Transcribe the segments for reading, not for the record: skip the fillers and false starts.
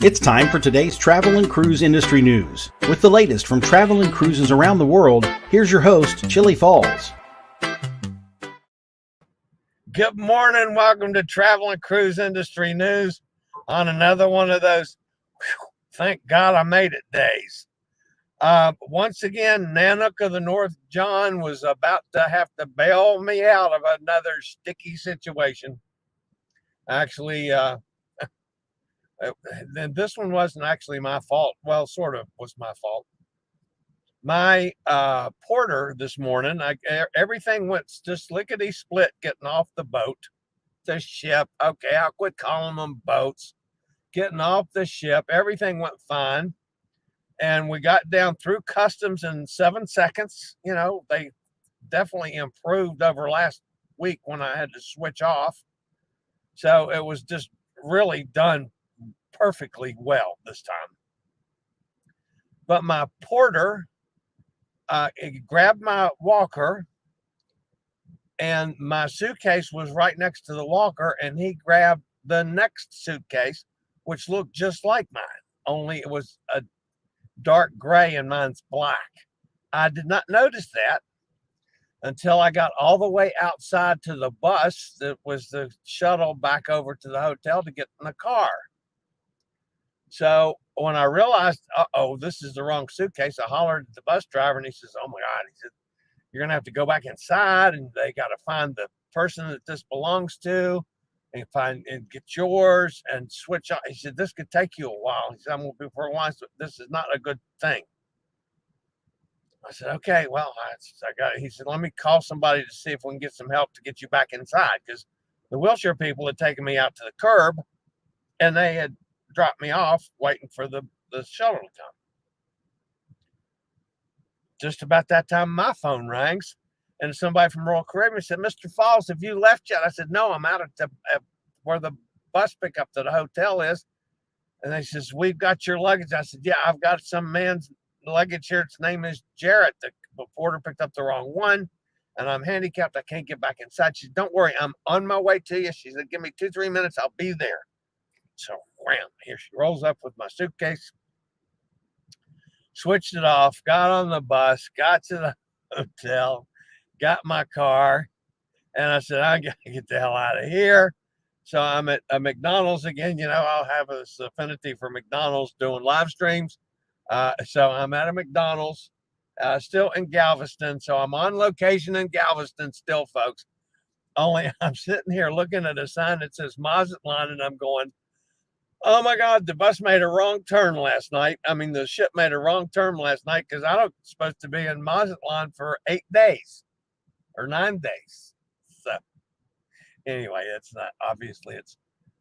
It's time for today's travel and cruise industry news. With the latest from travel and cruises around the world, here's your host, Chillie Falls. Good morning. Welcome to Travel and Cruise Industry News on another one of those, thank God I made it days. Once again, Nanook of the North John was about to have to bail me out of another sticky situation. Actually, this one wasn't actually my fault. Well, sort of was my fault. My porter this morning, everything went just lickety-split getting off the boat, the ship. Okay, I'll quit calling them boats. Getting off the ship, everything went fine. And we got down through customs in 7 seconds. You know, they definitely improved over last week when I had to switch off. So it was just really done perfectly well this time. But my porter grabbed my walker, and my suitcase was right next to the walker, and he grabbed the next suitcase, which looked just like mine, only it was a dark gray and mine's black. I did not notice that until I got all the way outside to the bus that was the shuttle back over to the hotel to get in the car. So when I realized, uh-oh, this is the wrong suitcase, I hollered at the bus driver, and he says, oh my God, he said, you're going to have to go back inside, and they got to find the person that this belongs to and find and get yours and switch on. He said, this could take you a while. He said, I'm going to be for a while. So this is not a good thing. I said, okay, well, I got it. He said, let me call somebody to see if we can get some help to get you back inside, because the wheelchair people had taken me out to the curb, and they had dropped me off waiting for the shuttle to come. Just about that time, my phone rings, and somebody from Royal Caribbean said, Mr. Falls, have you left yet? I said, no, I'm out at where the bus pickup to the hotel is. And they says, we've got your luggage. I said, yeah, I've got some man's luggage here. Its name is Jarrett. The porter picked up the wrong one, and I'm handicapped. I can't get back inside. She said, don't worry, I'm on my way to you. She said, give me 2-3 minutes. I'll be there. So, wham, here she rolls up with my suitcase, switched it off, got on the bus, got to the hotel, got my car, and I said, I got to get the hell out of here. So I'm at a McDonald's again. You know, I'll have this affinity for McDonald's doing live streams. So I'm at a McDonald's, still in Galveston. So I'm on location in Galveston still, folks. Only I'm sitting here looking at a sign that says Mazatlan, and I'm going, oh my God, the bus made a wrong turn last night. I mean, the ship made a wrong turn last night, because I'm supposed to be in Mazatlan for 8 days or 9 days. So anyway, it's not, obviously it's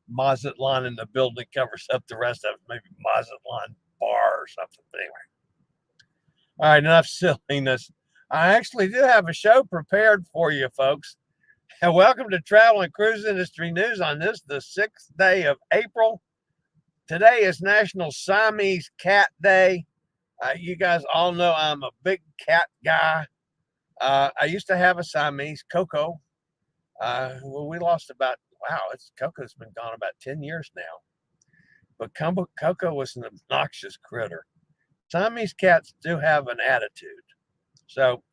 Mazatlan, and the building covers up the rest of it. Maybe Mazatlan bar or something. But anyway. All right, enough silliness. I actually do have a show prepared for you, folks. And welcome to Travel and Cruise Industry News on this, the 6th day of April. Today is National Siamese Cat Day. You guys all know I'm a big cat guy. I used to have a Siamese, Coco. Well, we lost about, Coco's been gone about 10 years now. But Coco was an obnoxious critter. Siamese cats do have an attitude. So,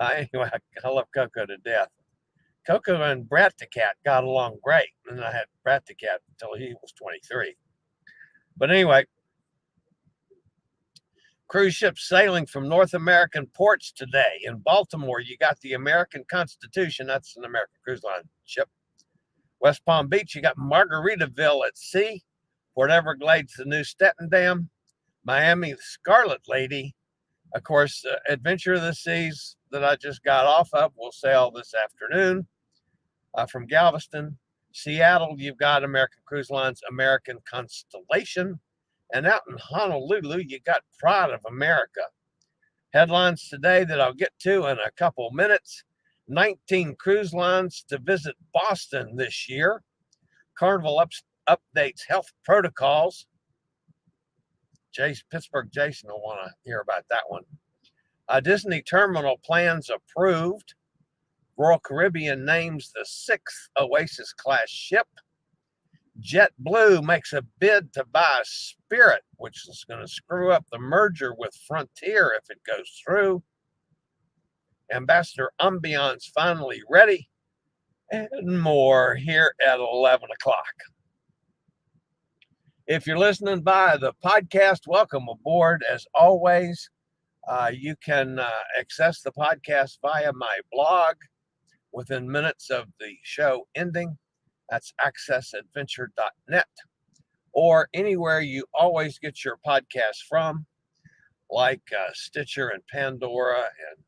anyway, I love Coco to death. Coco and Brat the cat got along great. And I had Brat the cat until he was 23. But anyway, cruise ships sailing from North American ports today. In Baltimore, you got the American Constellation. That's an American cruise line ship. West Palm Beach, you got Margaritaville at sea. Port Everglades, the new Statendam. Miami, the Scarlet Lady. Of course, Adventure of the Seas that I just got off of will sail this afternoon from Galveston. Seattle, you've got American Cruise Line's American Constellation. And out in Honolulu, you got Pride of America. Headlines today that I'll get to in a couple minutes. 19 cruise lines to visit Boston this year. Carnival updates health protocols. Pittsburgh Jason will want to hear about that one. Disney terminal plans approved. Royal Caribbean names the 6th Oasis class ship. JetBlue makes a bid to buy Spirit, which is going to screw up the merger with Frontier if it goes through. Ambassador Ambience finally ready, and more here at 11 o'clock. If you're listening via the podcast, welcome aboard. As always, you can access the podcast via my blog within minutes of the show ending. That's accessadventure.net, or anywhere you always get your podcast from, like Stitcher and Pandora and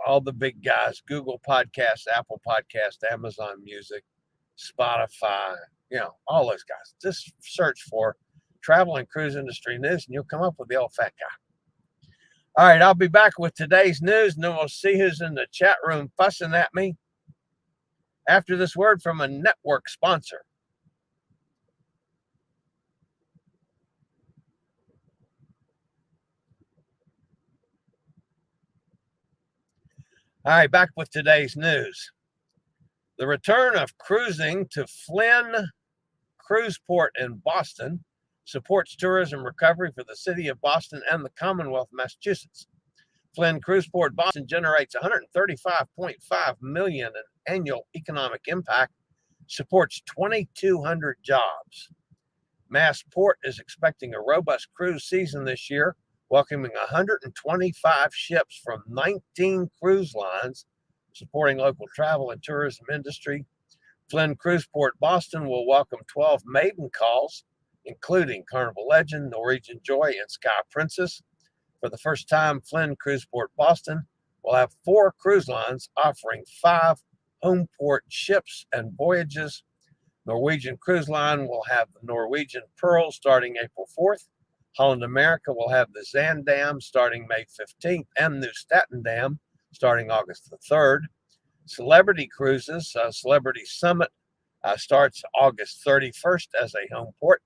all the big guys, Google Podcasts, Apple Podcasts, Amazon Music, Spotify, all those guys. Just search for travel and cruise industry news and you'll come up with the old fat guy. All right, I'll be back with today's news and then we'll see who's in the chat room fussing at me after this word from a network sponsor. All right, back with today's news. The return of cruising to Flynn Cruise Port in Boston supports tourism recovery for the city of Boston and the Commonwealth of Massachusetts. Flynn Cruise Port Boston generates $135.5 million in annual economic impact, supports 2,200 jobs. Massport is expecting a robust cruise season this year, welcoming 125 ships from 19 cruise lines, supporting local travel and tourism industry. Flynn Cruise Port Boston will welcome 12 maiden calls, including Carnival Legend, Norwegian Joy, and Sky Princess. For the first time, Flynn Cruise Port Boston will have 4 cruise lines offering 5 home port ships and voyages. Norwegian Cruise Line will have the Norwegian Pearl starting April 4th. Holland America will have the Zaandam starting May 15th and Nieuw Statendam starting August the 3rd. Celebrity Cruises, Celebrity Summit starts August 31st as a home port.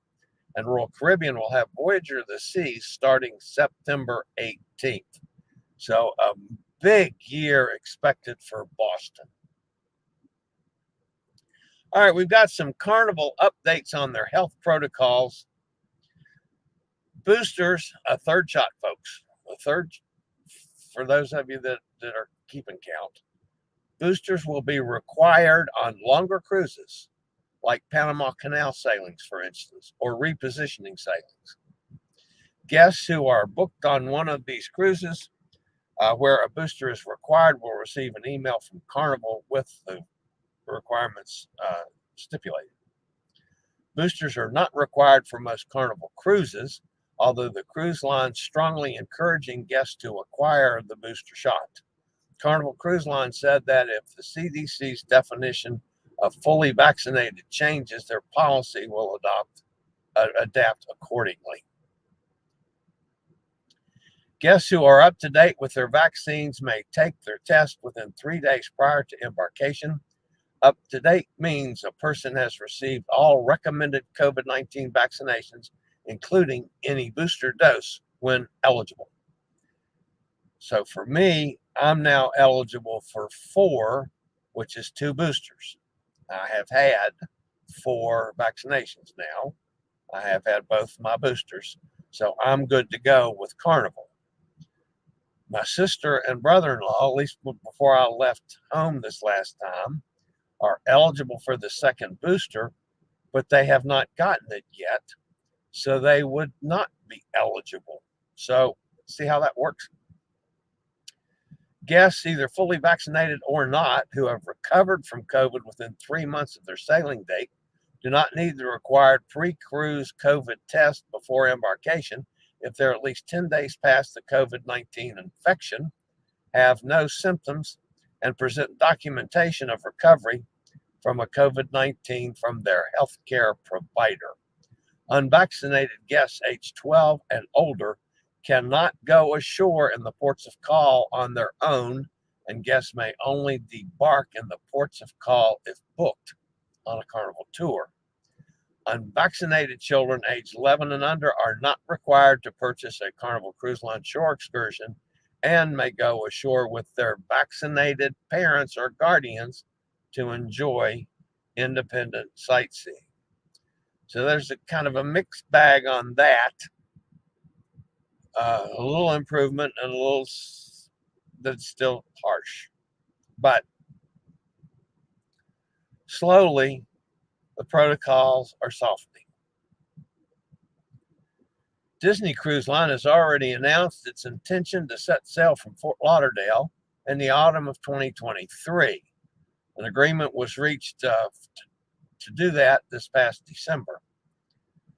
And Royal Caribbean will have Voyager of the Seas starting September 18th. So a big year expected for Boston. All right, we've got some Carnival updates on their health protocols. Boosters, a third shot, folks. A third, for those of you that are keeping count. Boosters will be required on longer cruises, like Panama Canal sailings, for instance, or repositioning sailings. Guests who are booked on one of these cruises where a booster is required will receive an email from Carnival with the requirements stipulated. Boosters are not required for most Carnival cruises, although the cruise line strongly encouraging guests to acquire the booster shot. Carnival Cruise Line said that if the CDC's definition of fully vaccinated changes, their policy will adapt accordingly. Guests who are up to date with their vaccines may take their test within 3 days prior to embarkation. Up to date means a person has received all recommended COVID-19 vaccinations, including any booster dose when eligible. So for me, I'm now eligible for 4, which is 2 boosters. I have had 4 vaccinations now. I have had both my boosters, so I'm good to go with Carnival. My sister and brother-in-law, at least before I left home this last time, are eligible for the second booster, but they have not gotten it yet, so they would not be eligible. So see how that works. Guests, either fully vaccinated or not, who have recovered from COVID within 3 months of their sailing date, do not need the required pre-cruise COVID test before embarkation if they're at least 10 days past the COVID-19 infection, have no symptoms, and present documentation of recovery from a COVID-19 from their healthcare provider. Unvaccinated guests aged 12 and older cannot go ashore in the ports of call on their own, and guests may only debark in the ports of call if booked on a Carnival tour. Unvaccinated children aged 11 and under are not required to purchase a Carnival Cruise Line shore excursion and may go ashore with their vaccinated parents or guardians to enjoy independent sightseeing. So there's a kind of a mixed bag on that. A little improvement and a little that's still harsh. But slowly, the protocols are softening. Disney Cruise Line has already announced its intention to set sail from Fort Lauderdale in the autumn of 2023. An agreement was reached to do that this past December.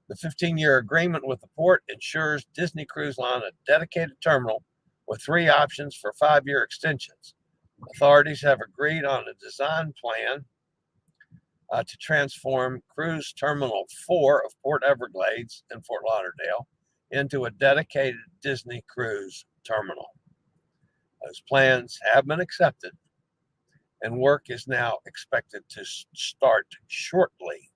The 15-year agreement with the port ensures Disney Cruise Line a dedicated terminal with 3 options for 5-year extensions. Authorities have agreed on a design plan to transform Cruise Terminal 4 of Port Everglades in Fort Lauderdale into a dedicated Disney Cruise terminal. Those plans have been accepted, and work is now expected to start shortly.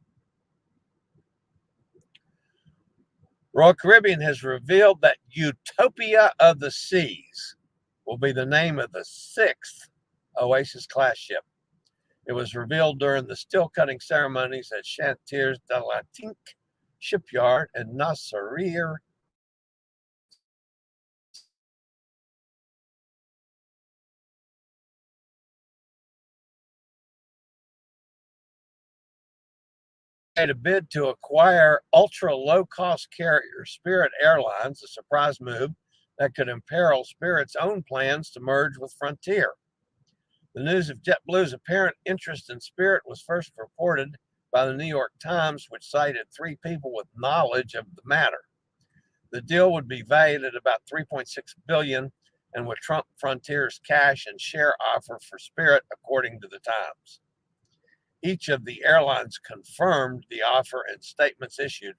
Royal Caribbean has revealed that Utopia of the Seas will be the name of the 6th Oasis class ship. It was revealed during the steel cutting ceremonies at Chantiers de la Tinque shipyard in Nasiriyah. Made a bid to acquire ultra low-cost carrier Spirit Airlines, a surprise move that could imperil Spirit's own plans to merge with Frontier. The news of JetBlue's apparent interest in Spirit was first reported by the New York Times, which cited 3 people with knowledge of the matter. The deal would be valued at about $3.6 billion and would trump Frontier's cash and share offer for Spirit, according to the Times. Each of the airlines confirmed the offer in statements issued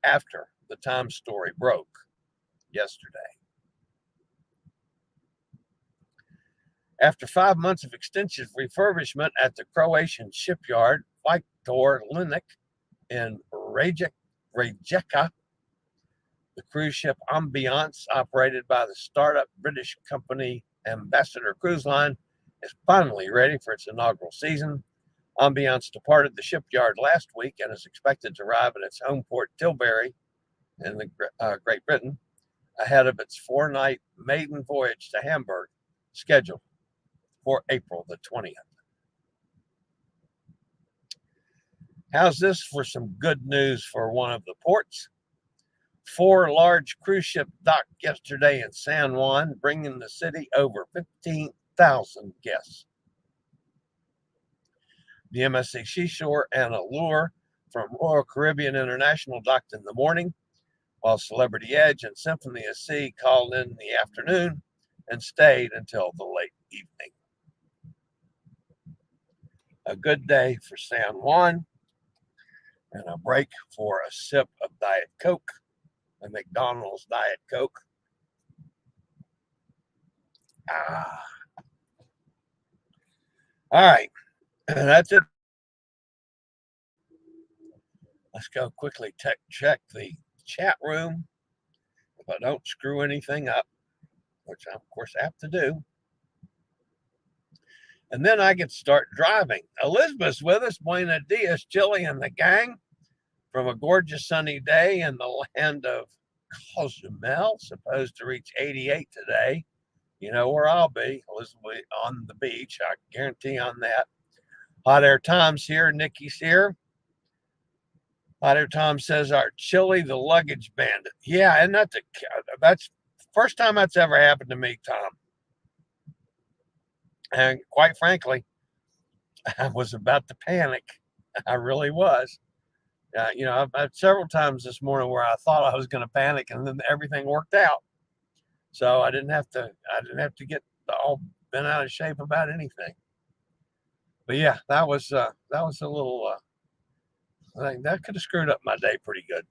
after the Times story broke yesterday. After 5 months of extensive refurbishment at the Croatian shipyard Viktor Lenik in Rijeka, the cruise ship Ambience, operated by the startup British company Ambassador Cruise Line, is finally ready for its inaugural season. Ambience departed the shipyard last week and is expected to arrive at its home port Tilbury in Great Britain ahead of its 4-night maiden voyage to Hamburg, scheduled for April the 20th. How's this for some good news for one of the ports? 4 large cruise ships docked yesterday in San Juan, bringing the city over 15,000 guests. The MSC Seashore and Allure from Royal Caribbean International docked in the morning, while Celebrity Edge and Symphony of Sea called in the afternoon and stayed until the late evening. A good day for San Juan and a break for a sip of Diet Coke, a McDonald's Diet Coke. All right. That's it. Let's go quickly check the chat room. If I don't screw anything up, which I'm, of course, apt to do. And then I get to start driving. Elizabeth's with us. Buenos dias, Chillie and the gang, from a gorgeous sunny day in the land of Cozumel, supposed to reach 88 today. You know where I'll be, Elizabeth, on the beach. I guarantee on that. Hot Air Tom's here. Nikki's here. Hot Air Tom says, our Chillie the luggage bandit. Yeah, and that's the first time that's ever happened to me, Tom. And quite frankly, I was about to panic. I really was. I've several times this morning where I thought I was going to panic, and then everything worked out. So I didn't have to get all bent out of shape about anything. But yeah, that was a little. I think that could have screwed up my day pretty good.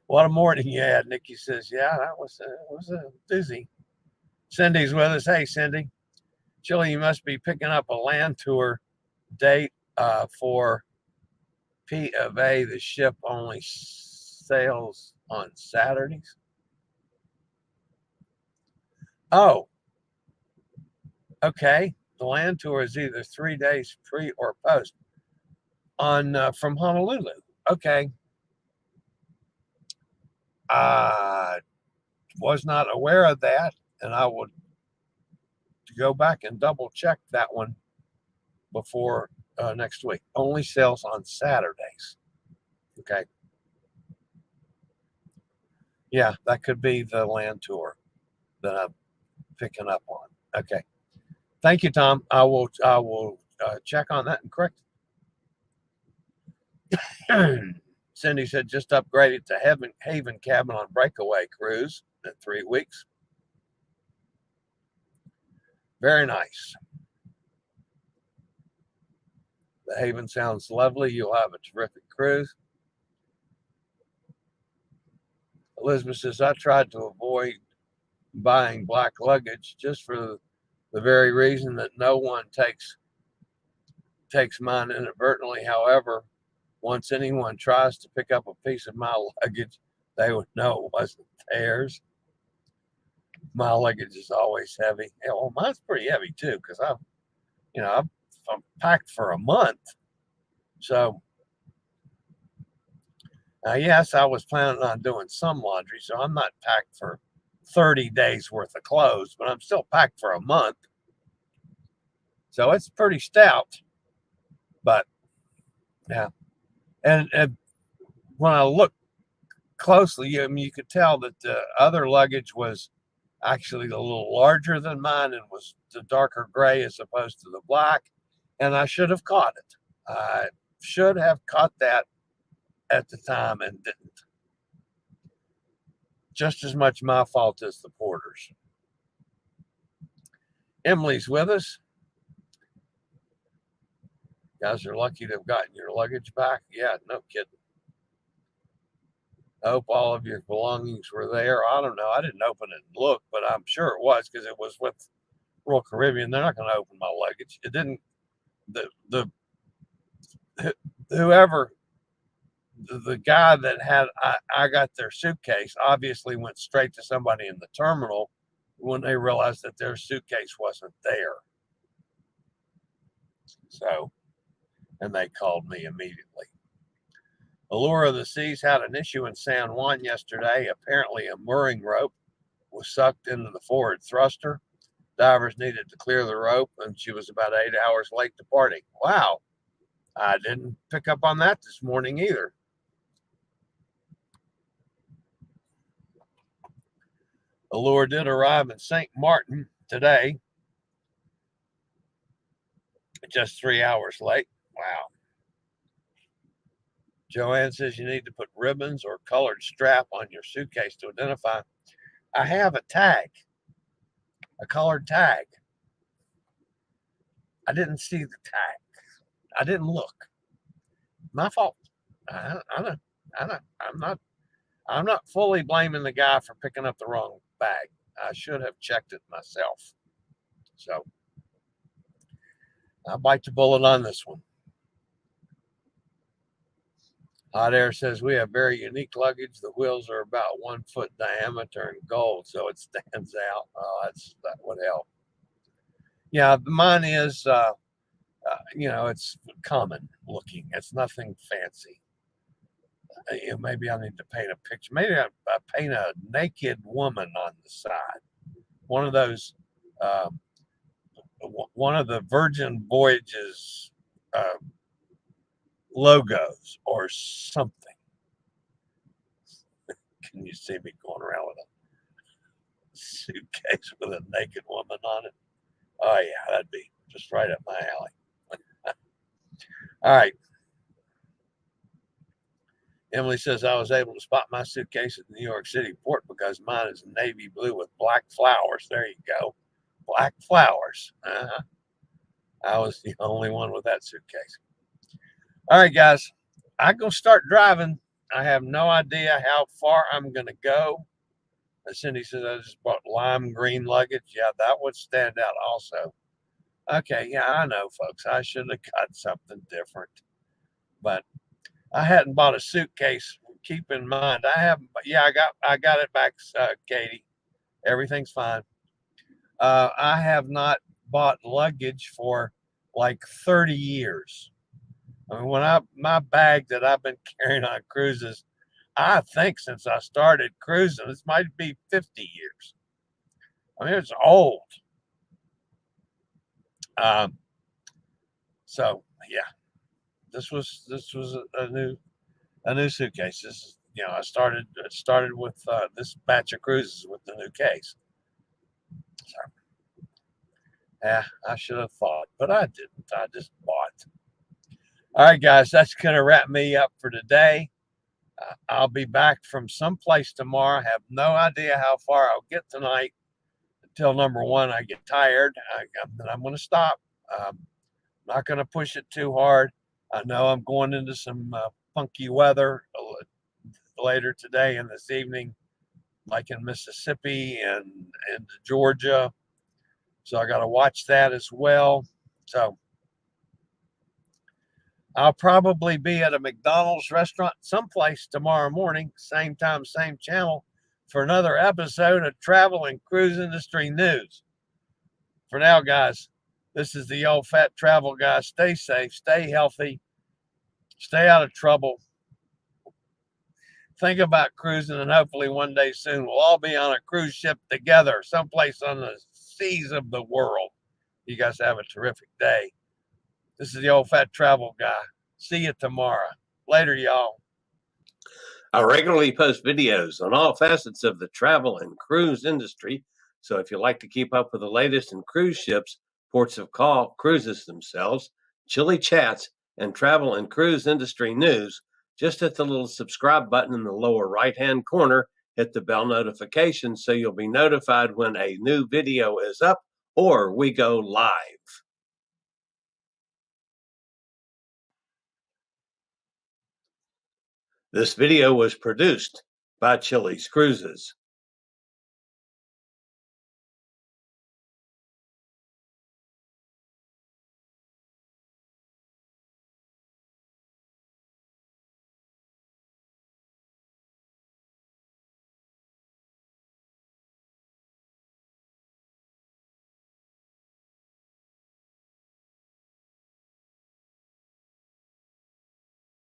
What a morning you had, Nikki says. Yeah, it was a doozy. Cindy's with us. Hey, Cindy. Chillie, you must be picking up a land tour date for P of A. The ship only sails on Saturdays. Oh, okay. The land tour is either 3 days pre or post. from Honolulu. Okay. I was not aware of that, and I would go back and double check that one before next week. Only sales on Saturdays. Okay. Yeah, that could be the land tour that I'm picking up on. Okay. Thank you, Tom. I will check on that and correct it. Cindy said just upgraded to Haven Cabin on Breakaway Cruise in 3 weeks. Very nice. The Haven sounds lovely. You'll have a terrific cruise. Elizabeth says, I tried to avoid buying black luggage just for the very reason that no one takes mine inadvertently. However, once anyone tries to pick up a piece of my luggage, they would know it wasn't theirs. My luggage is always heavy. Yeah, well, mine's pretty heavy too, because I'm packed for a month. So, yes, I was planning on doing some laundry, so I'm not packed for 30 days worth of clothes, but I'm still packed for a month. So it's pretty stout. But yeah, and when I look closely, you could tell that the other luggage was actually a little larger than mine and was the darker gray as opposed to the black. And I should have caught it. I should have caught that at the time and didn't. Just as much my fault as the porters. Emily's with us. You guys are lucky to have gotten your luggage back. Yeah, no kidding. I hope all of your belongings were there. I don't know. I didn't open it and look, but I'm sure it was because it was with Royal Caribbean. They're not going to open my luggage. It didn't. Whoever, the guy that had, I got their suitcase, obviously went straight to somebody in the terminal when they realized that their suitcase wasn't there. So, and they called me immediately. Allure of the Seas had an issue in San Juan yesterday. Apparently, a mooring rope was sucked into the forward thruster. Divers needed to clear the rope, and she was about 8 hours late departing. Wow. I didn't pick up on that this morning either. Allure did arrive in St. Martin today, just 3 hours late. Wow. Joanne says you need to put ribbons or colored strap on your suitcase to identify. I have a tag, a colored tag. I didn't see the tag. I didn't look. My fault. I'm not fully blaming the guy for picking up the wrong bag. I should have checked it myself. So I'll bite the bullet on this one. Hot Air says we have very unique luggage. The wheels are about 1 foot diameter and gold, so it stands out. Oh, that would help. Yeah, mine is, it's common looking. It's nothing fancy. Maybe I need to paint a picture. Maybe I paint a naked woman on the side. One of those, one of the Virgin Voyages logos or something. Can you see me going around with a suitcase with a naked woman on it? Oh yeah, that'd be just right up my alley. All right. Emily says I was able to spot my suitcase at the New York City port because mine is navy blue with black flowers. There you go. Black flowers. I was the only one with that suitcase. All right, guys. I'm going to start driving. I have no idea how far I'm going to go. As Cindy says, I just bought lime green luggage. Yeah, that would stand out also. Okay, yeah, I know, folks. I should have got something different. But I hadn't bought a suitcase. Keep in mind, I got it back, Katie. Everything's fine. I have not bought luggage for like 30 years. I mean, my bag that I've been carrying on cruises, I think since I started cruising, this might be 50 years. I mean, it's old. Um, so yeah, this was a new suitcase. This is, I started with this batch of cruises with the new case. So yeah, I should have thought, but I didn't. I just bought. All right, guys, that's gonna wrap me up for today. I'll be back from someplace tomorrow. I have no idea how far I'll get tonight. Until number one, I get tired. Then I'm going to stop. Not going to push it too hard. I know I'm going into some funky weather later today and this evening, like in Mississippi and Georgia. So I got to watch that as well. So I'll probably be at a McDonald's restaurant someplace tomorrow morning, same time, same channel, for another episode of Travel and Cruise Industry News. For now, guys, this is the old fat travel guy. Stay safe, stay healthy, stay out of trouble. Think about cruising, and hopefully one day soon we'll all be on a cruise ship together, someplace on the seas of the world. You guys have a terrific day. This is the old fat travel guy. See you tomorrow. Later, y'all. I regularly post videos on all facets of the travel and cruise industry. So if you like to keep up with the latest in cruise ships, ports of call, cruises themselves, Chillie chats, and travel and cruise industry news, just hit the little subscribe button in the lower right-hand corner, hit the bell notification so you'll be notified when a new video is up or we go live. This video was produced by Chillie's Cruises.